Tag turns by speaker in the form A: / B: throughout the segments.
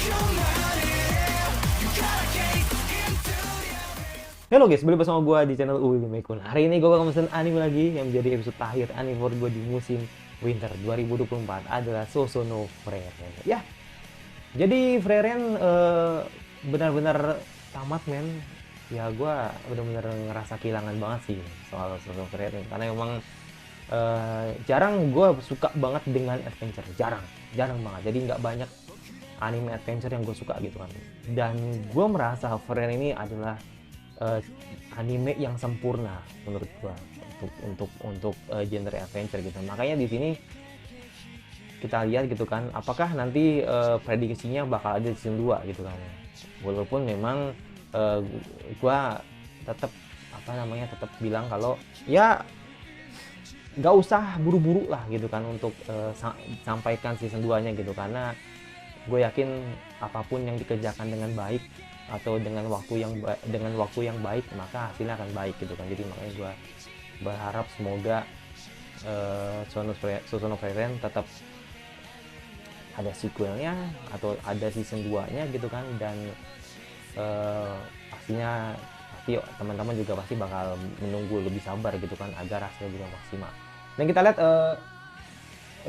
A: Halo guys, balik bersama gue di channel Uwi Mekun. Hari ini gue bakal mesen anime lagi yang menjadi episode terakhir anime favorit gue di musim winter 2024 adalah Sosono Frieren. Ya, jadi Frieren benar-benar tamat men. Ya gue benar-benar ngerasa kehilangan banget sih soal Sosono Frieren karena emang jarang gue suka banget dengan adventure, jarang banget. Jadi nggak banyak anime adventure yang gue suka gitu kan. Dan gue merasa Frieren ini adalah eh, anime yang sempurna menurut gua untuk genre adventure gitu. Makanya di sini kita lihat gitu kan, apakah nanti prediksinya bakal ada season 2 gitu kan. Walaupun memang eh, gua tetap apa namanya tetap bilang kalau ya nggak usah buru-buru lah gitu kan untuk sampaikan season 2-nya gitu karena gue yakin apapun yang dikerjakan dengan baik atau dengan waktu yang baik maka hasilnya akan baik gitu kan. Jadi makanya gue berharap semoga Sosono Frieren tetap ada sequelnya atau ada season 2-nya gitu kan. Dan pastinya pasti teman-teman juga pasti bakal menunggu lebih sabar gitu kan agar hasilnya juga maksimal. Dan kita lihat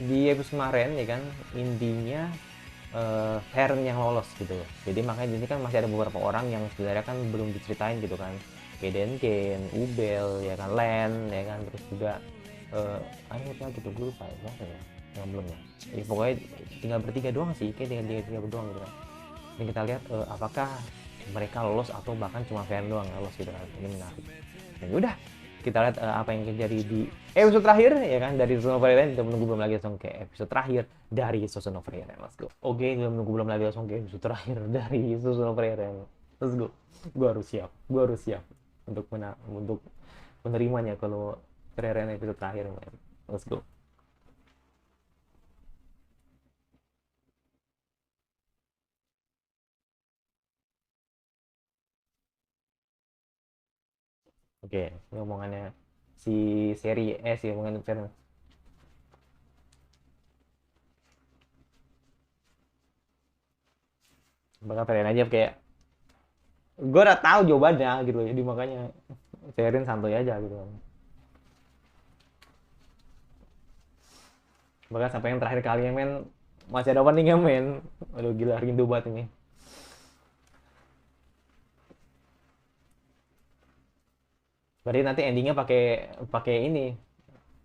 A: di episode kemarin ya kan, intinya Fern yang lolos gitu. Jadi makanya di sini kan masih ada beberapa orang yang sebenarnya kan belum diceritain gitu kan. Kedenken, Ubel, ya kan, Len, ya kan, terus juga ada apa gitu, gue lupa ya, siapa ya yang belum ya. Ya, pokoknya tinggal bertiga doang sih, kayak tinggal tiga doang gitu kan. Dan kita lihat apakah mereka lolos atau bahkan cuma Fern doang yang lolos gitu kan. Ini menarik. Dan udah, kita lihat apa yang terjadi di episode terakhir ya kan dari Sosono Frieren. Kita menunggu belum lagi langsung ke episode terakhir dari Sosono Frieren. Let's go. Oke, kita menunggu belum lagi langsung ke episode terakhir dari Sosono Frieren. Let's go. Gua harus siap untuk menerimanya kalau Frieren episode terakhir, man. Let's go. Oke, ini omongannya si seri sih omongan Frieren. Bakal Frieren aja kayak gue udah tahu jawabannya gitu, jadi makanya Frieren santuy aja gitu. Bahkan sampai yang terakhir kali men masih ada openingnya men. Aduh gila, rindu banget ini. Berarti nanti endingnya pakai pakai ini,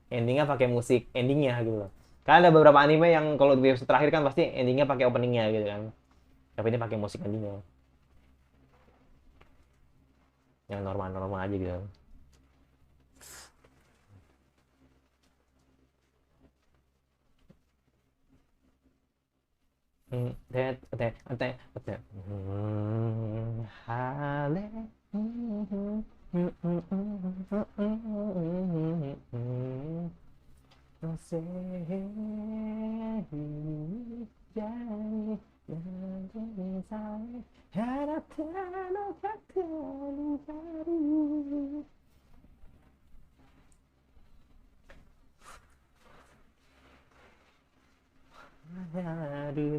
A: endingnya pakai musik endingnya gitu loh. Kan ada beberapa anime yang kalau di episode terakhir kan pasti endingnya pakai openingnya gitu kan, tapi ini pakai musik endingnya yang normal-normal aja gitu. Tet tet tet tet. Hale. No sé ya nadie sabe hará no haru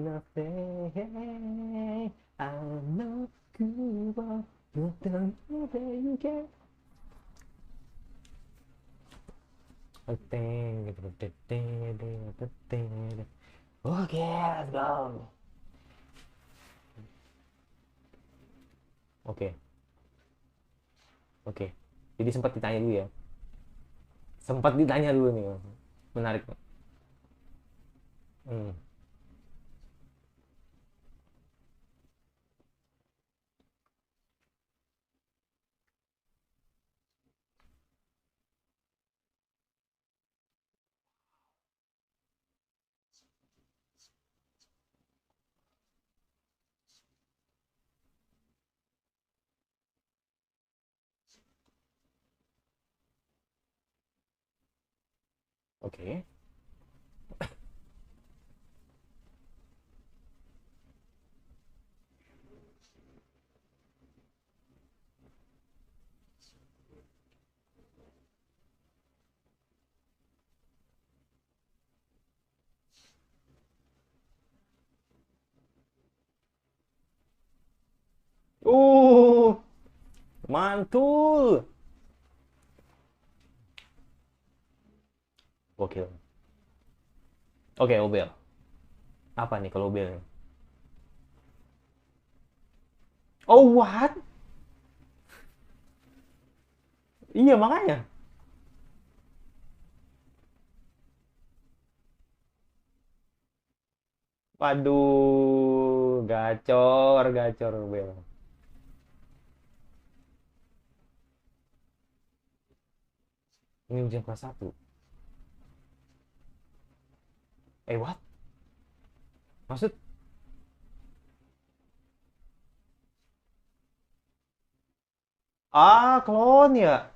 A: no fe ano kubo no te Oke, let's go. Oke, oke. Jadi sempat ditanya dulu ya. Sempat ditanya dulu nih. Menarik. Hmm. Oke. Mantul. Gokil. Oke, Obel. Apa nih kalau Obel nih? Oh, what? Iya, makanya. Waduh, gacor, gacor Obel. Ini ujian kelas satu. What? Maksud, klon ya?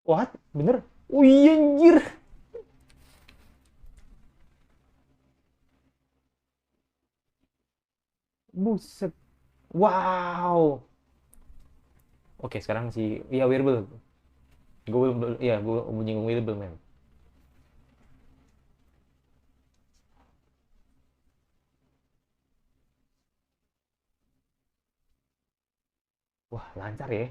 A: What? Bener? Wih, anjir. Buset. Wow. Oke, sekarang si ya Wirbel. Gue belum, ya gue menyinggung Wirbel, men. Wah, lancar ya.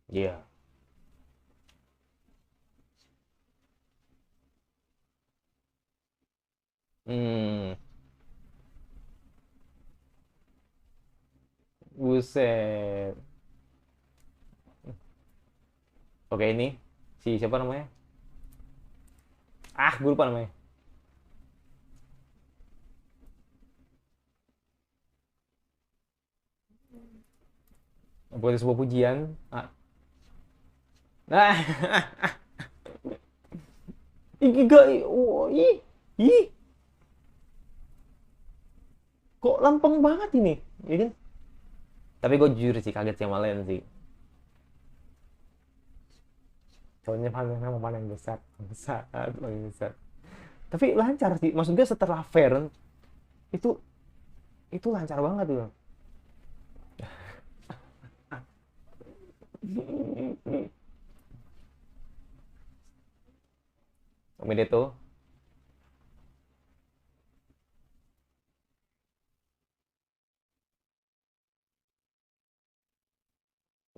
A: Iya. Hmm, buset. Oke, ini si siapa namanya? Gue lupa namanya. Buat sebuah pujian. Nah, gak, ih, ih, kok lempeng banget ini, ya kan? Tapi gue jujur sih kaget sama Len sih. Soalnya panennya paling besar, besar, paling besar. Tapi lancar sih, maksud gue setelah Fern itu lancar banget tuh. Mideto.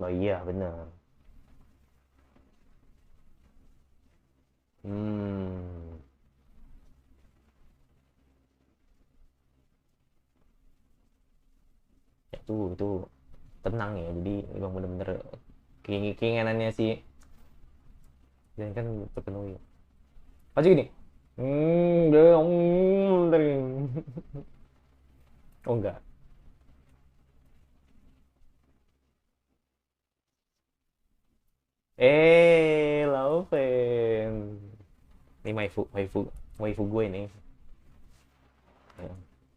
A: Oh iya bener. Hmm, ya itu tenang ya. Jadi emang bener-bener keinginannya sih dan kan terpenuhi. Aja gini. Dia oh enggak. Laufen. Ini waifu gue ini.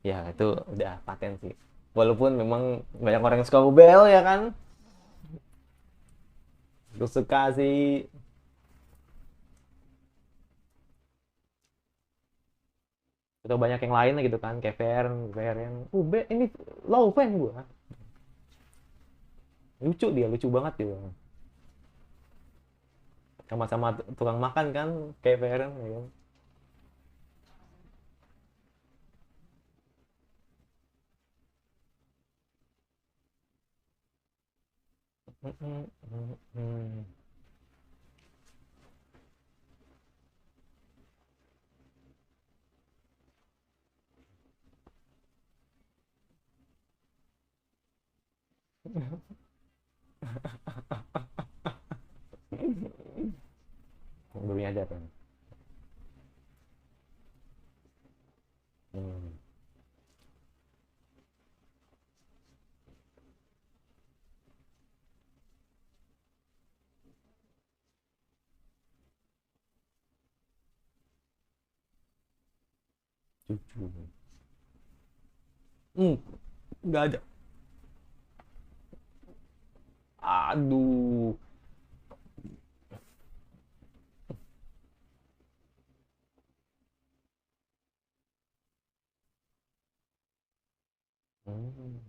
A: Ya itu udah paten sih. Walaupun memang banyak orang yang suka Ubel ya kan. Gue suka sih. Atau banyak yang lain gitu kan. Kayak Fern. Ubel ini Laufen gue. Lucu dia, lucu banget dia. Sama-sama tukang makan kan. Kayak Fern ya kan. Belum nyadar kan. Hmm. Cucu. Hmm, nggak ada. Aduh. Hmm.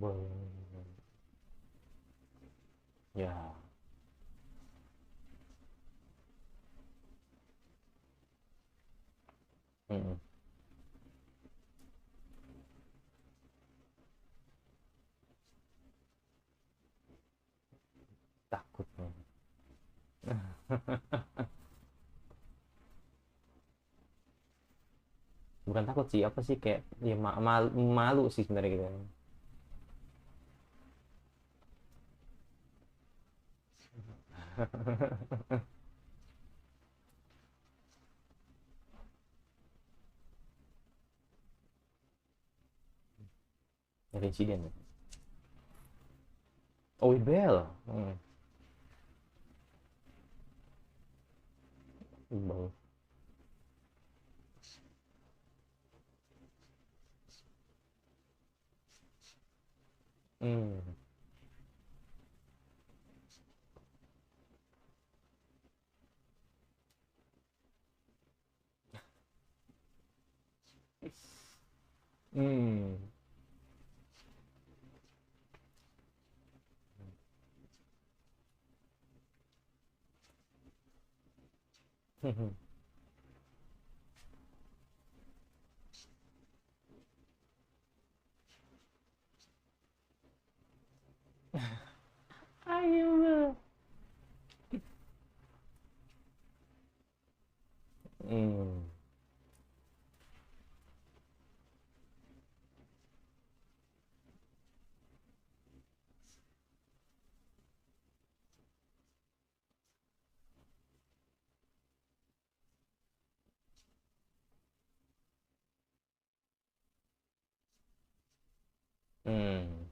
A: Boleh. Ya. Mm-mm. Takut. Bukan takut sih, apa sih, kayak ya malu, malu sih sebenarnya gitu. Ada insiden ya? Oh, Ibel. Ibel. Hmm. Hmm. Ayo. Hmm. Hmm.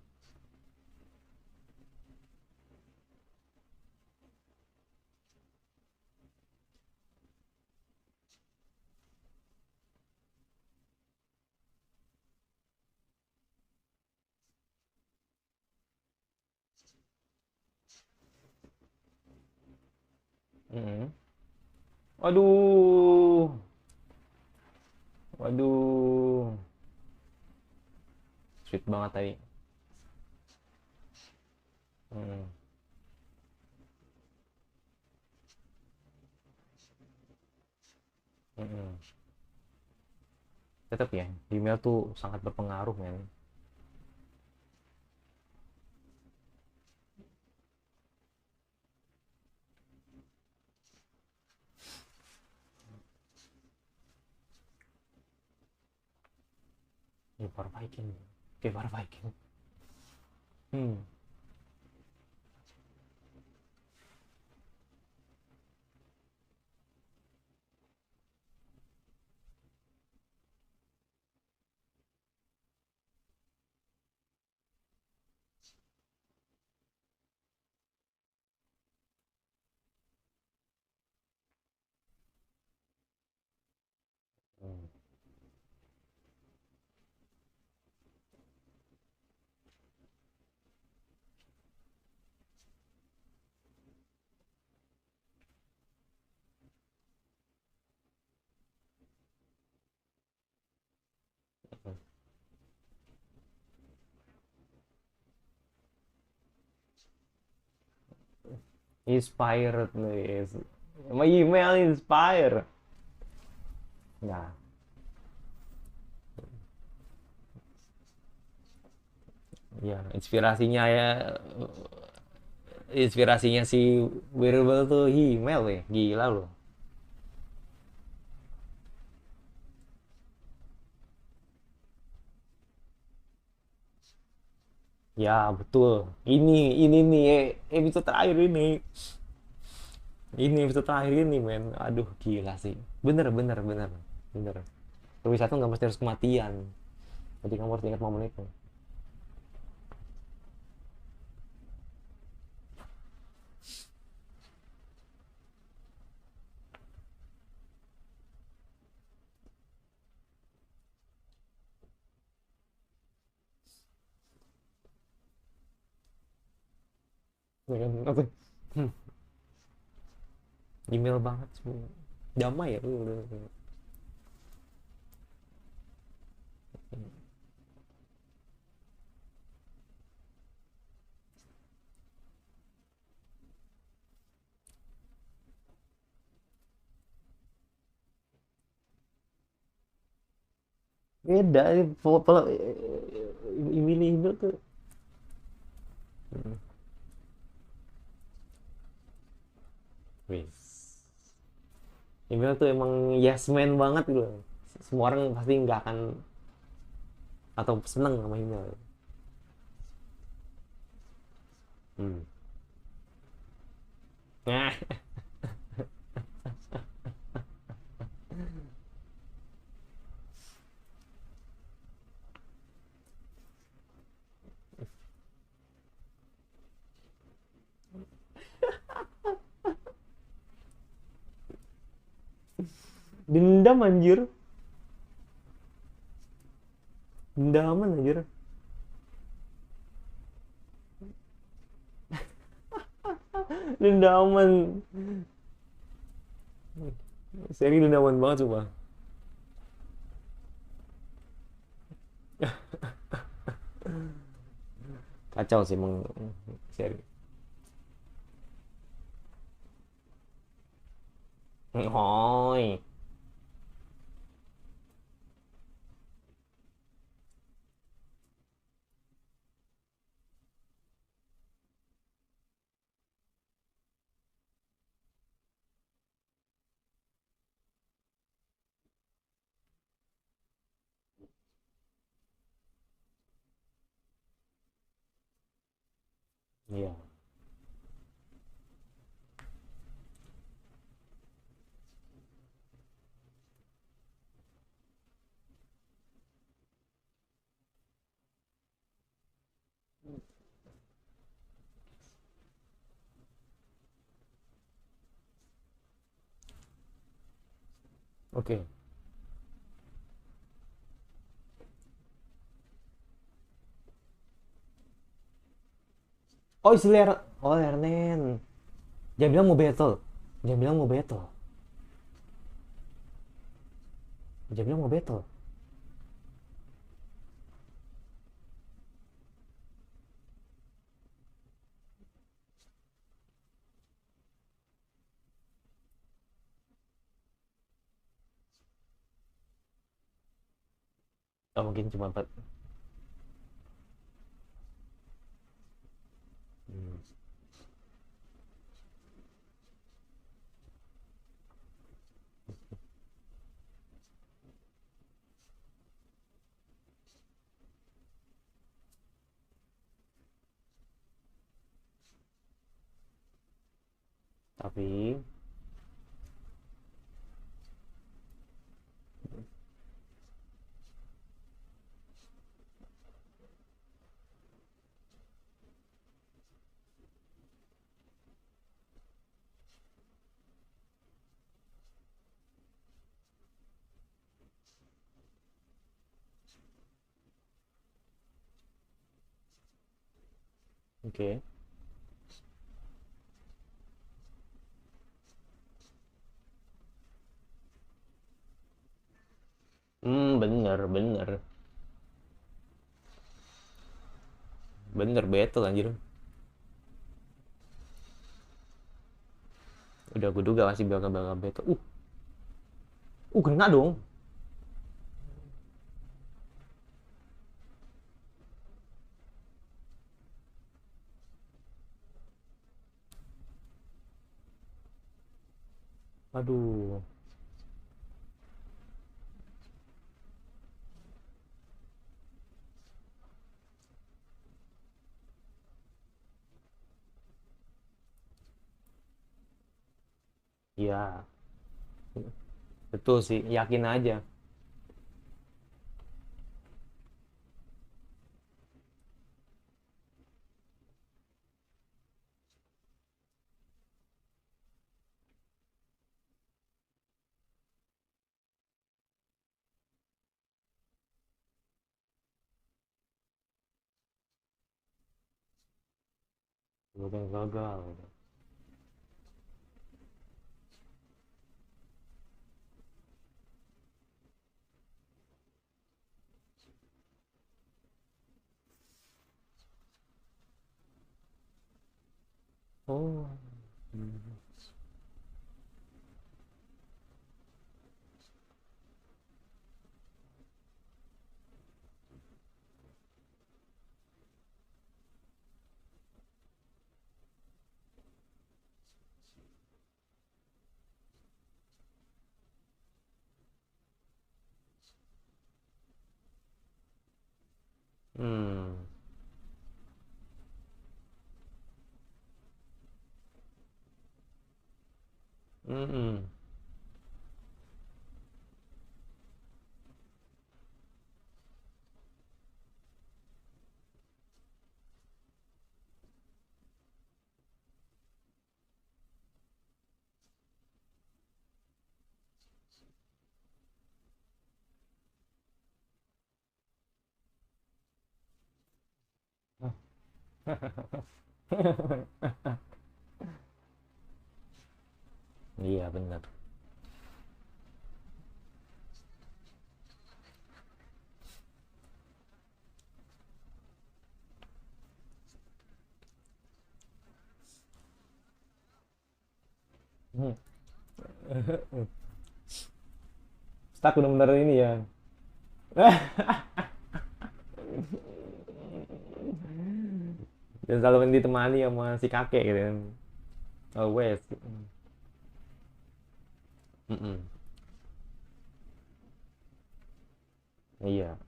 A: Hmm. Waduh. Waduh. Sweet banget tadi. Hmm. Hmm. Tetap ya, email tuh sangat berpengaruh, men. Kibar Viking. Kibar Viking. Hmm. Hmm. Inspired nih. My email inspire. Nah, ya inspirasinya ya, inspirasinya si Wearable tuh email ya, gila loh. Ya betul. Ini nih episode terakhir ini. Ini episode terakhir ini, men. Aduh, gila sih. Bener, bener, bener, bener. Berwisata nggak mesti harus kematian. Jadi kamu harus ingat momen itu. Ya kan? Apa? Hmm, email banget semua. Damai ya. Beda pola imil tuh. Hmm. Wis. Emil tuh emang yes man banget gitu. Semua orang pasti nggak akan atau seneng sama Emil. Hmm. Nah, dendam anjir. Dendaman anjir. Dendaman. Seri dendaman banget coba. Kacau sih emang seri. Hoi. Iya. Oke. Oh, oh, Lernen. Dia bilang mau battle. Dia bilang mau battle. Dia bilang mau battle. Oh, mungkin cuma 4. Hmm. Tapi, oke. Bener, bener. Bener battle anjir. Udah gue duga pasti bakal battle. Kena dong. Aduh. Iya, betul sih. Yakin aja. Bukan gagal. Oh. Hmm. Hmm. Mm-mm. Iya benar. Hmm. Stuck bener-bener ini ya. Dan selalu ditemani sama si kakek gitu kan. Always. Mm-mm. Iya.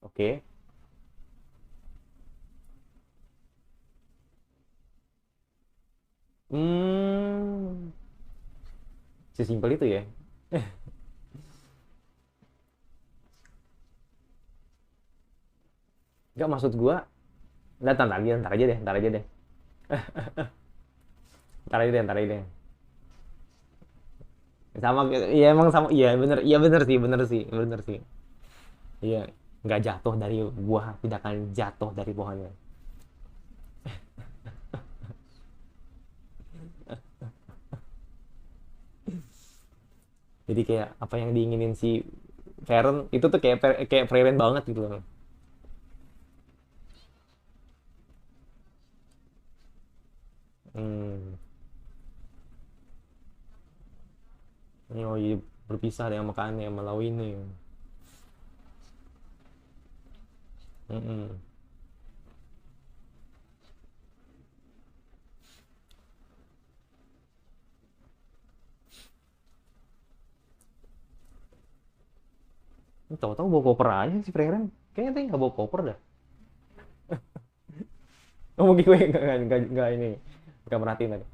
A: Oke. Hmm. Sesimpel itu ya. Enggak maksud gua, ntar aja deh, ntar aja deh. Ntar aja deh, ntar aja deh. Sama, iya emang sama, iya bener sih, bener sih. Iya, nggak jatuh dari buah, tidak akan jatuh dari pohonnya. Jadi kayak apa yang diinginin si Feren itu tuh kayak Frieren banget gitu loh. Hmm. Ini oh iya, berpisah dengan makannya sama Lau ini. Mm-mm. Tahu-tahu bawa koper aja si Frieren. Kayaknya tadi nggak bawa koper dah. Oh mungkin gue nggak ini nggak merhatiin tadi.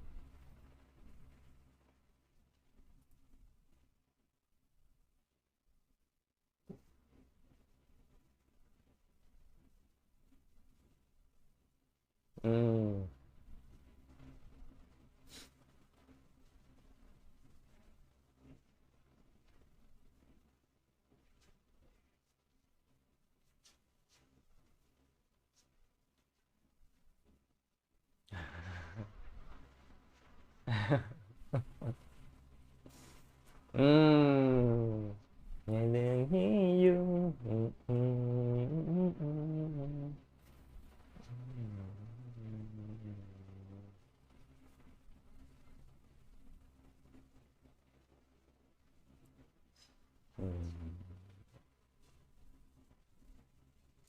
A: Hmm. Hmm. Nyanyi you. Hmm.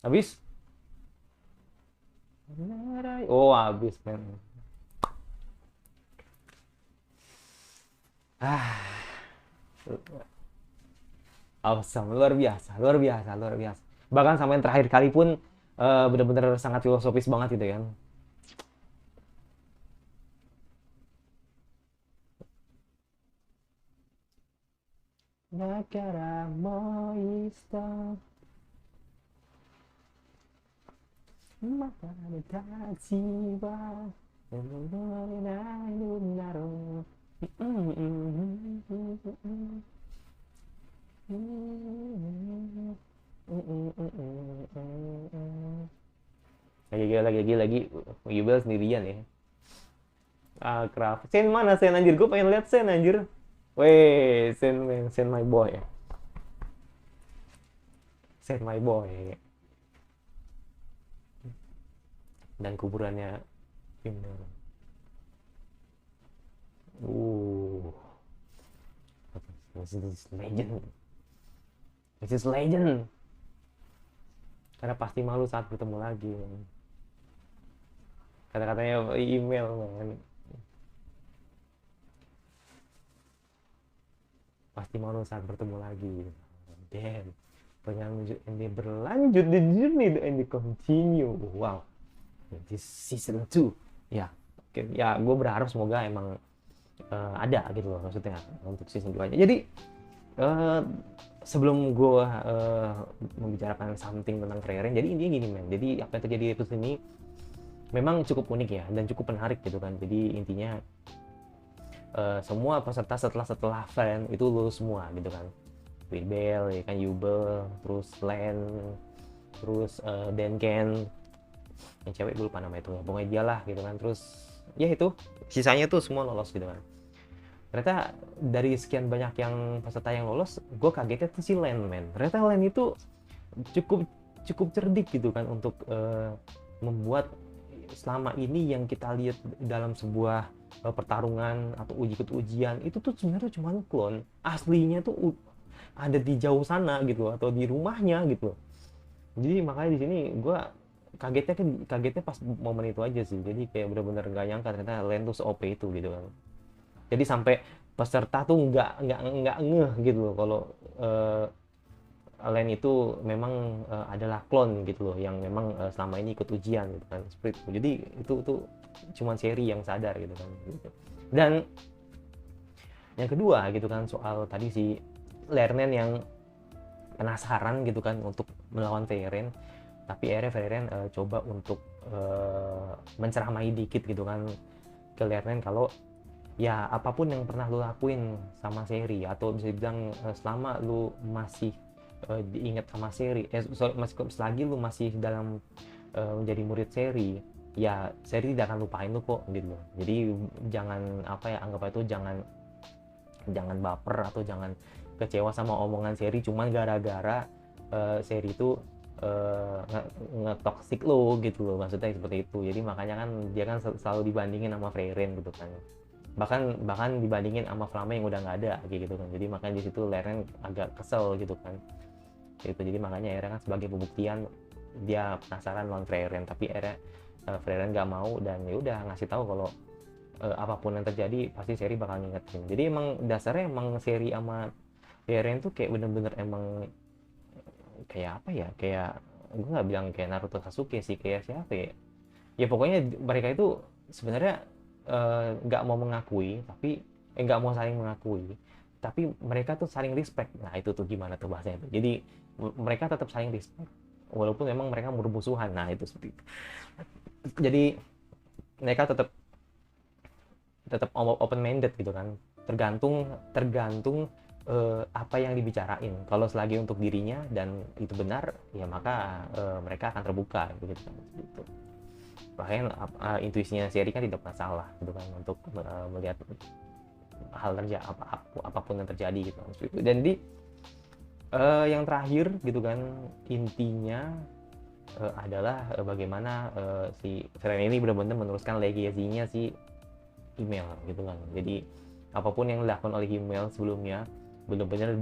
A: Habis? Oh, habis men. Ah, awesome, luar biasa, luar biasa, luar biasa. Bahkan sampai yang terakhir kali pun benar-benar sangat filosofis banget gitu kan. Nakara moista mata jiwa lagi Yubel sendirian ya. Ah, Craft. Sen mana Sen anjir? Gue pengen lihat Sen anjir. Weh, Sen, Sen my boy. Sen my boy. Dan kuburannya ini. Uh. this is legend, this is legend. Karena pasti malu saat bertemu lagi, kata-katanya email man. Pasti malu saat bertemu lagi. Damn, berlanjut ini berlanjut the journey and the continue. Wow, this season 2 ya. Oke, ya gue berharap semoga emang ada gitu loh maksudnya untuk season 2 nya. Jadi sebelum gue membicarakan something tentang Frieren, jadi intinya gini men, jadi apa yang terjadi di episode ini memang cukup unik ya dan cukup menarik gitu kan. Jadi intinya semua peserta setelah Frieren itu lulus semua gitu kan. Wirbel, ya kan, Yubel, terus Len, terus Denken, yang cewek gue lupa nama itu, pokoknya dia lah gitu kan. Terus ya itu sisanya tuh semua lolos gitu kan. Ternyata dari sekian banyak yang peserta yang lolos, gue kagetnya tuh si Len men. Ternyata Len itu cukup cerdik gitu kan untuk membuat selama ini yang kita lihat dalam sebuah pertarungan atau ujian itu tuh sebenarnya cuma klon. Aslinya tuh ada di jauh sana gitu atau di rumahnya gitu. Jadi makanya di sini gue kagetnya pas momen itu aja sih. Jadi kayak bener-bener gak nyangka ternyata Len tuh se-OP itu gitu kan. Jadi sampai peserta tuh nggak ngeh gitu loh kalau Len itu memang adalah klon gitu loh yang memang selama ini ikut ujian gitu kan, seperti itu. Jadi itu tuh cuma seri yang sadar gitu kan gitu. Dan yang kedua gitu kan soal tadi si Lernen yang penasaran gitu kan untuk melawan Frieren, tapi akhirnya Frieren coba untuk menceramai dikit gitu kan ke Lernen kalau ya apapun yang pernah lu lakuin sama seri atau bisa dibilang selama lu masih diingat sama seri, selagi lu masih dalam menjadi murid seri, ya seri tidak akan lupain lu kok gitu loh. Jadi jangan apa ya, anggap itu jangan baper atau jangan kecewa sama omongan seri cuman gara-gara seri itu nge-toxic lo gitu loh, maksudnya seperti itu. Jadi makanya kan dia kan selalu dibandingin sama Frieren gitu kan, bahkan dibandingin sama Flamme yang udah nggak ada gitu kan. Jadi makanya di situ Lernen agak kesel gitu kan gitu. Jadi makanya akhirnya kan sebagai pembuktian dia penasaran lawan Frieren, tapi akhirnya Frieren nggak mau dan ya udah ngasih tahu kalau apapun yang terjadi pasti seri bakal ngingetin. Jadi emang dasarnya emang seri sama Frieren tuh kayak bener-bener emang kayak apa ya, kayak gue nggak bilang kayak Naruto Sasuke sih, kayak siapa ya, ya pokoknya mereka itu sebenarnya nggak mau mengakui tapi nggak mau saling mengakui, tapi mereka tuh saling respect. Nah itu tuh gimana tuh bahasanya tuh, jadi mereka tetap saling respect walaupun memang mereka bermusuhan. Nah itu seperti itu. Jadi mereka tetap open minded gitu kan, tergantung apa yang dibicarain. Kalau selagi untuk dirinya dan itu benar, ya maka mereka akan terbuka gitu kan. Gitu. Bahkan intuisinya seri kan tidak pernah salah gitu kan untuk melihat hal apapun yang terjadi gitu kan. Dan di yang terakhir gitu kan, intinya adalah bagaimana si Frieren ini benar-benar meneruskan legasinya si email gitu kan. Jadi apapun yang dilakukan oleh email sebelumnya benar-benar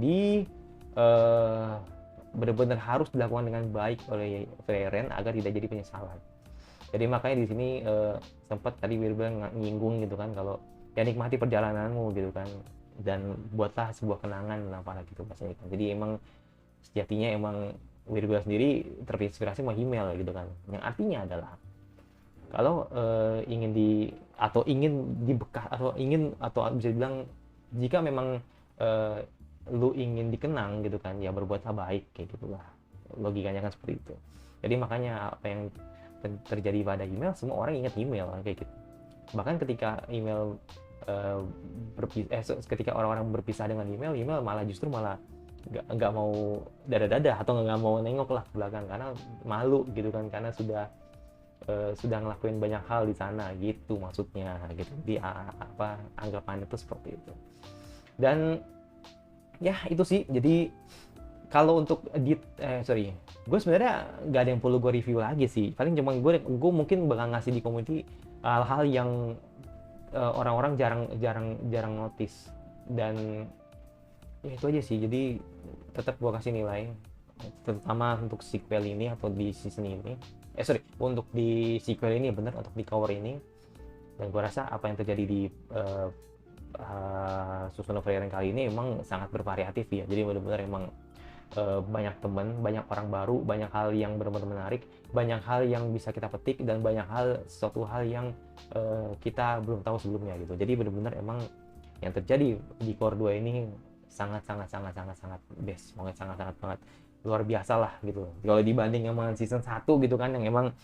A: benar-benar harus dilakukan dengan baik oleh Frieren agar tidak jadi penyesalan. Jadi makanya di sini sempat tadi Wirbel nyinggung gitu kan kalau ya nikmati perjalananmu gitu kan, dan buatlah sebuah kenangan apa gitu bahasanya kan. Jadi emang sejatinya emang Wirbel sendiri terinspirasi sama email gitu kan, yang artinya adalah kalau ingin dibekas atau bisa dibilang jika memang lu ingin dikenang gitu kan, ya berbuatlah baik kayak gitulah, logikanya kan seperti itu. Jadi makanya apa yang terjadi pada email, semua orang ingat email kayak gitu. Bahkan ketika email ketika orang-orang berpisah dengan email malah justru nggak mau dadah atau nggak mau nengok lah ke belakang karena malu gitu kan, karena sudah ngelakuin banyak hal di sana gitu maksudnya gitu. Di anggapan itu seperti itu. Dan ya itu sih. Jadi kalau untuk gue sebenarnya nggak ada yang perlu gue review lagi sih. Paling cuma gue mungkin bakal ngasih di community hal-hal yang orang-orang jarang notice, dan Ya itu aja sih, jadi tetap gua kasih nilai, terutama untuk sequel ini atau di season ini, untuk di sequel ini, bener, untuk di cover ini. Dan gua rasa apa yang terjadi di Susan of Rare kali ini emang sangat bervariatif ya, jadi benar-benar emang banyak teman, banyak orang baru, banyak hal yang benar-benar menarik, banyak hal yang bisa kita petik, dan banyak hal, suatu hal yang kita belum tahu sebelumnya gitu. Jadi benar-benar emang yang terjadi di Core 2 ini sangat sangat sangat sangat sangat best banget, sangat sangat banget luar biasa lah gitu. Kalau dibanding sama season 1 gitu kan, yang emang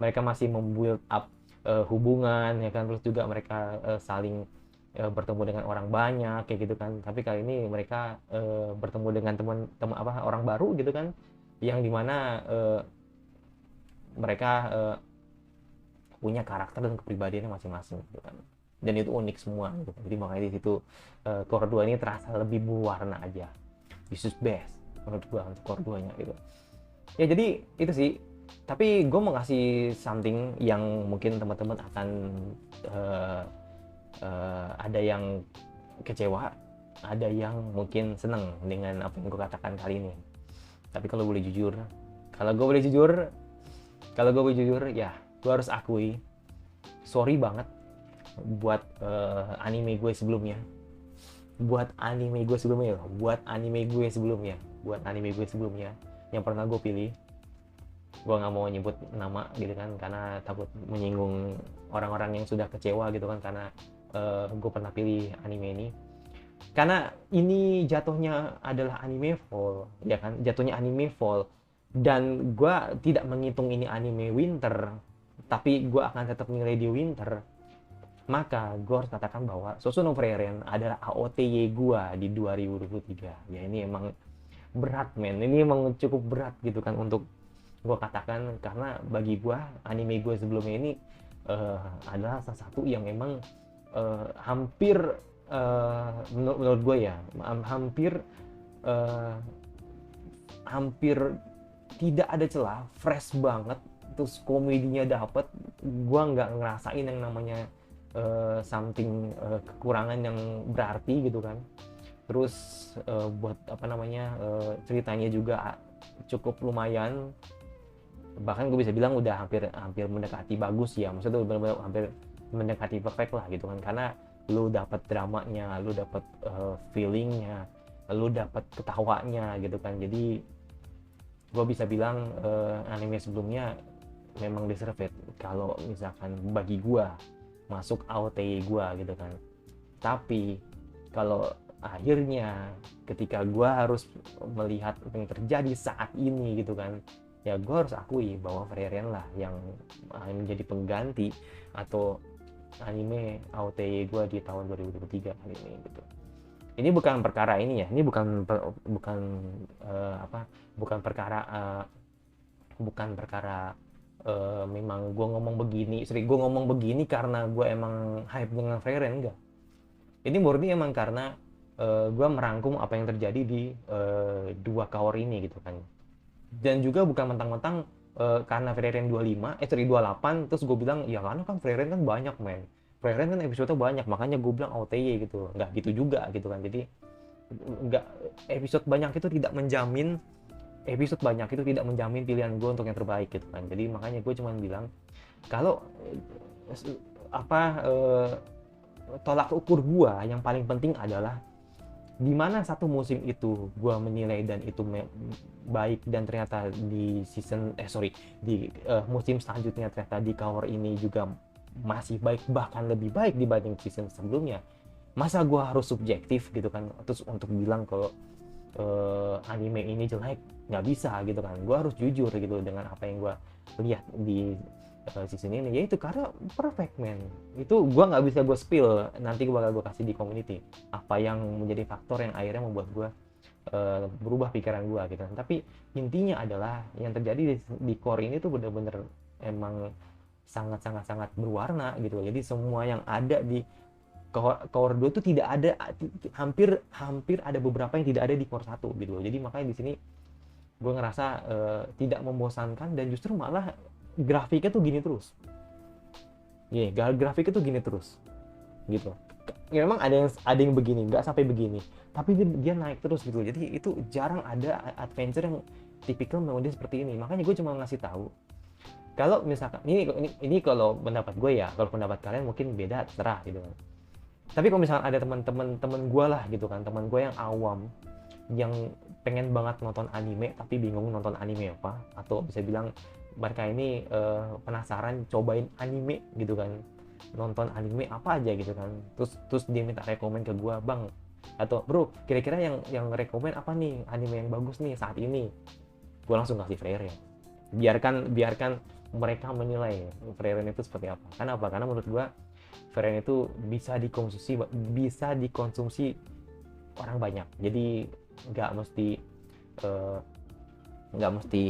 A: mereka masih membuild up hubungan ya kan, terus juga mereka saling bertemu dengan orang banyak kayak gitu kan. Tapi kali ini mereka bertemu dengan teman-teman orang baru gitu kan, yang dimana mereka punya karakter dan kepribadiannya masing-masing gitu kan, dan itu unik semua gitu. Jadi makanya di situ Core 2 ini terasa lebih berwarna aja. This is best menurut gua untuk Core 2 nya gitu ya. Jadi itu sih, tapi gue mau ngasih something yang mungkin teman-teman akan ada yang kecewa, ada yang mungkin seneng dengan apa yang gue katakan kali ini. Tapi kalau gue boleh jujur ya, gue harus akui, sorry banget buat anime gue sebelumnya, buat anime gue sebelumnya yang pernah gue pilih. Gue nggak mau nyebut nama gitu kan, karena takut menyinggung orang-orang yang sudah kecewa gitu kan, karena gue pernah pilih anime ini. Karena ini jatuhnya adalah anime fall ya kan, dan gue tidak menghitung ini anime winter, tapi gue akan tetap nilai di winter. Maka gue harus katakan bahwa Sousou no Frieren adalah AOTY gue di 2023 ya. Ini emang berat men, ini emang cukup berat gitu kan untuk gue katakan, karena bagi gue anime gue sebelumnya ini adalah salah satu yang memang hampir menurut gue ya, hampir tidak ada celah, fresh banget, terus komedinya dapet, gue nggak ngerasain yang namanya something kekurangan yang berarti gitu kan. Terus buat ceritanya juga cukup lumayan, bahkan gue bisa bilang udah hampir mendekati bagus ya, maksudnya benar-benar hampir mendekati perfect lah gitu kan, karena lu dapat dramanya, lu dapat feelingnya, lu dapat ketawanya gitu kan. Jadi gue bisa bilang anime sebelumnya memang deserve it kalau misalkan bagi gue masuk AOTY gue gitu kan. Tapi kalau akhirnya ketika gue harus melihat apa yang terjadi saat ini gitu kan, ya gue harus akui bahwa Frieren lah yang menjadi pengganti atau anime AOTY gue di tahun 2023 kali ini gitu. Ini bukan perkara ini ya, ini bukan perkara memang gue ngomong begini karena gue emang hype dengan Frieren, enggak. Ini murni emang karena gue merangkum apa yang terjadi di dua cover ini gitu kan. Dan juga bukan mentang-mentang karena Frieren 28 terus gue bilang ya karena kan Frieren kan banyak men, Frieren kan episode banyak makanya gue bilang OTY gitu. Nggak gitu juga gitu kan. Jadi nggak, episode banyak itu tidak menjamin pilihan gue untuk yang terbaik gitu kan. Jadi makanya gue cuma bilang kalau tolak ukur gue yang paling penting adalah di mana satu musim itu gue menilai dan itu baik, dan ternyata di musim selanjutnya ternyata di cover ini juga masih baik, bahkan lebih baik dibanding season sebelumnya. Masa gue harus subjektif gitu kan, terus untuk bilang kalau anime ini jelek? Nggak bisa gitu kan. Gue harus jujur gitu dengan apa yang gue lihat di season ini, yaitu karena perfect man. Itu gue nggak bisa gue spill, nanti gue bakal kasih di community apa yang menjadi faktor yang akhirnya membuat gue berubah pikiran gue gitu. Tapi intinya adalah yang terjadi di core ini tuh bener-bener emang sangat berwarna gitu. Jadi semua yang ada di core 2 tuh tidak ada, hampir ada beberapa yang tidak ada di core 1 gitu. Jadi makanya di sini gue ngerasa tidak membosankan, dan justru malah grafiknya tuh gini terus. Grafiknya tuh gini terus gitu. ya memang ada yang begini, nggak sampai begini, tapi dia naik terus gitu. Jadi itu jarang ada adventure yang tipikal model seperti ini. Makanya gue cuma ngasih tahu, kalau misalkan ini kalau pendapat gue ya, kalau pendapat kalian mungkin beda, terserah gitu kan. Tapi kalau misalkan ada teman gue lah gitu kan, teman gue yang awam, yang pengen banget nonton anime tapi bingung nonton anime apa, atau bisa bilang mereka ini penasaran cobain anime gitu kan, nonton anime apa aja gitu kan, terus dia minta rekomen ke gue, bang atau bro, kira-kira yang rekomen apa nih anime yang bagus nih saat ini, gue langsung kasih Frieren. Biarkan mereka menilai Frieren itu seperti apa. Karena menurut gue Frieren itu bisa dikonsumsi orang banyak. Jadi nggak mesti eh, nggak mesti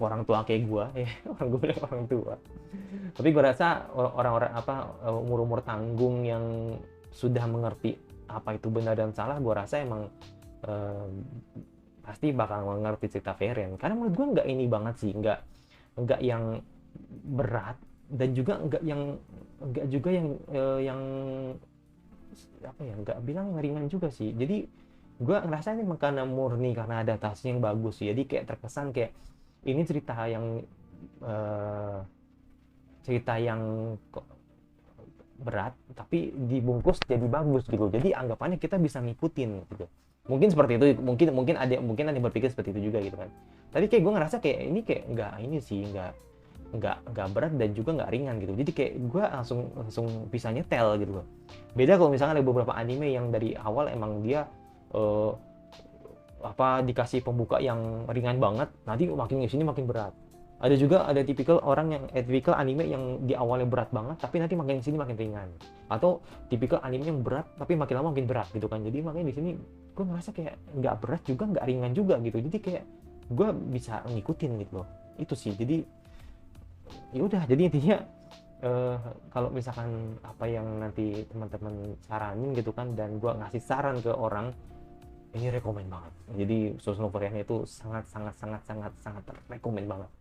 A: orang tua kayak gue ya. Gue bilang orang tua, tapi gue rasa orang-orang umur-umur tanggung yang sudah mengerti apa itu benar dan salah, gue rasa emang eh, pasti bakal mengerti cerita Frieren. Karena menurut gue nggak ini banget sih, nggak yang berat, dan juga nggak juga yang apa ya, nggak bilang ringan juga sih. Jadi gue ngerasa ini karena murni karena adaptasi yang bagus sih. Jadi kayak terkesan kayak ini eh, cerita yang berat tapi dibungkus jadi bagus gitu. Jadi anggapannya kita bisa ngikutin gitu. Mungkin seperti itu, mungkin ada yang berpikir seperti itu juga gitu kan. Tapi kayak gue ngerasa kayak ini kayak nggak ini sih, nggak berat dan juga nggak ringan gitu. Jadi kayak gue langsung bisa nyetel gitu loh. Beda kalau misalnya ada beberapa anime yang dari awal emang dia eh, dikasih pembuka yang ringan banget, nanti makin kesini makin berat. Ada juga tipikal tipikal anime yang di awalnya berat banget tapi nanti makin kesini makin ringan, atau tipikal anime yang berat tapi makin lama makin berat gitu kan. Jadi makanya di sini gue ngerasa kayak nggak berat juga nggak ringan juga gitu. Jadi kayak gue bisa ngikutin gitu loh. Itu sih. Jadi ya udah, jadi intinya kalau misalkan apa yang nanti teman-teman saranin gitu kan, dan gue ngasih saran ke orang, ini rekomen banget. Jadi Susanoo Frieren itu sangat sangat sangat sangat sangat rekomen banget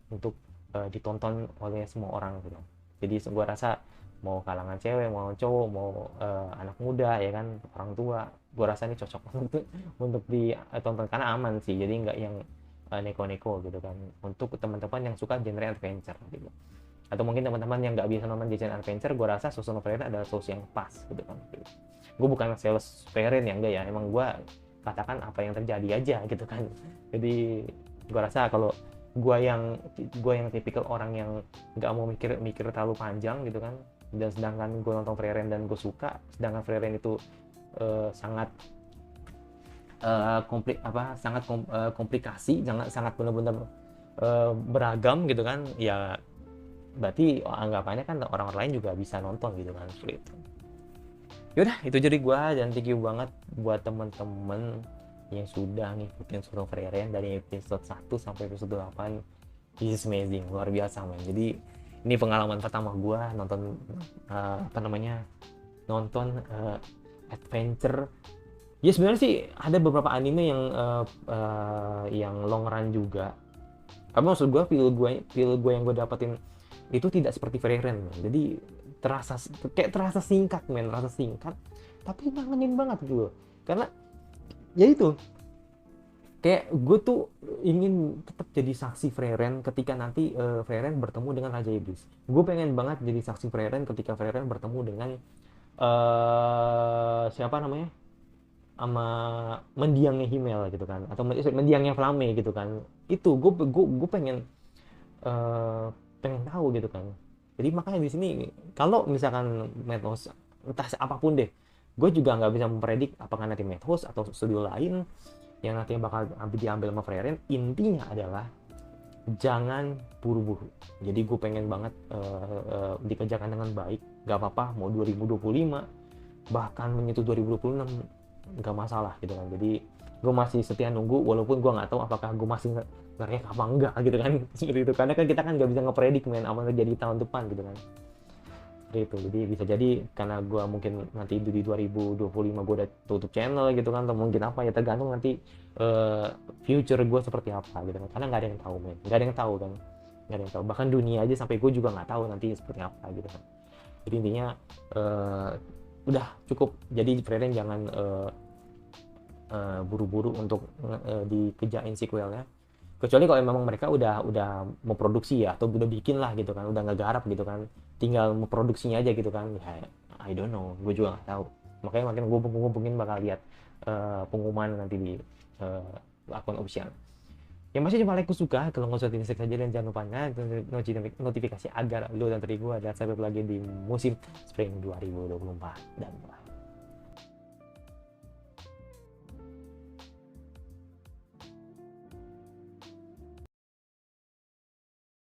A: untuk ditonton oleh semua orang gitu. Jadi gue rasa mau kalangan cewek, mau cowok, mau anak muda ya kan, orang tua, gue rasa ini cocok untuk ditonton karena aman sih. Jadi nggak yang neko-neko gitu kan, untuk teman-teman yang suka genre adventure gitu. Atau mungkin teman-teman yang nggak bisa nonton genre adventure, gue rasa Susanoo Frieren adalah solusi yang pas gitu kan. Gue bukan sales Frieren ya, enggak ya, emang gue katakan apa yang terjadi aja gitu kan. Jadi gue rasa kalau gue yang tipikal orang yang nggak mau mikir terlalu panjang gitu kan, dan sedangkan gue nonton Frieren dan gue suka, sedangkan Frieren itu sangat komplikasi, sangat benar-benar beragam gitu kan ya, berarti anggapannya kan orang-orang lain juga bisa nonton gitu kan, seperti itu. Yaudah, itu jadi gue, dan thank you banget buat temen-temen yang sudah ngikutin Susanoo Frieren dari episode 1 sampai episode 8. This is amazing, luar biasa men. Jadi ini pengalaman pertama gue nonton nonton adventure. Ya sebenarnya sih ada beberapa anime yang long run juga. Tapi maksud gue, feel gue yang gue dapetin itu tidak seperti Frieren. Jadi terasa singkat men, terasa singkat tapi ngangenin banget gitu loh. Karena ya itu, kayak gue tuh ingin tetap jadi saksi Frieren ketika nanti Frieren bertemu dengan Raja Iblis. Gue pengen banget jadi saksi Frieren ketika Frieren bertemu dengan siapa namanya, sama mendiangnya Himmel gitu kan, atau mendiangnya Flame gitu kan. Itu gue pengen tahu gitu kan. Jadi makanya di sini kalau misalkan Madhouse entah apapun deh, gue juga nggak bisa mempredik apakah nanti Madhouse atau studio lain yang nantinya bakal diambil sama Frieren. Intinya adalah jangan buru-buru. Jadi gue pengen banget dikerjakan dengan baik, nggak apa-apa mau 2025 bahkan menyentuh 2026 nggak masalah gitu kan. Jadi gue masih setia nunggu, walaupun gue nggak tahu apakah gue masih nge-react apa enggak gitu kan. Seperti itu, karena kan kita kan nggak bisa ngepredik men apa yang terjadi tahun depan gitu kan. Seperti itu. Jadi bisa jadi karena gue mungkin nanti di 2025 gue udah tutup channel gitu kan, atau mungkin apa ya, tergantung nanti future gue seperti apa gitu kan. Karena nggak ada yang tahu men, nggak ada yang tahu kan, nggak ada yang tahu. Bahkan dunia aja sampai gue juga nggak tahu nanti seperti apa gitu kan. Jadi intinya udah cukup. Jadi Frieren jangan buru-buru untuk dikejain sequelnya, kecuali kalau memang mereka udah mau produksi ya, atau udah bikin lah gitu kan, udah nggak garap gitu kan, tinggal mau produksinya aja gitu kan ya. I don't know, gue juga nggak tahu. Makanya makin gue mungkin bakal lihat pengumuman nanti di akun official. Yang masih cuma like suka, kalau nggak usah di-like saja, dan jangan lupa notifikasi agar lo dan terigu ada sampai lagi di musim Spring 2024 dan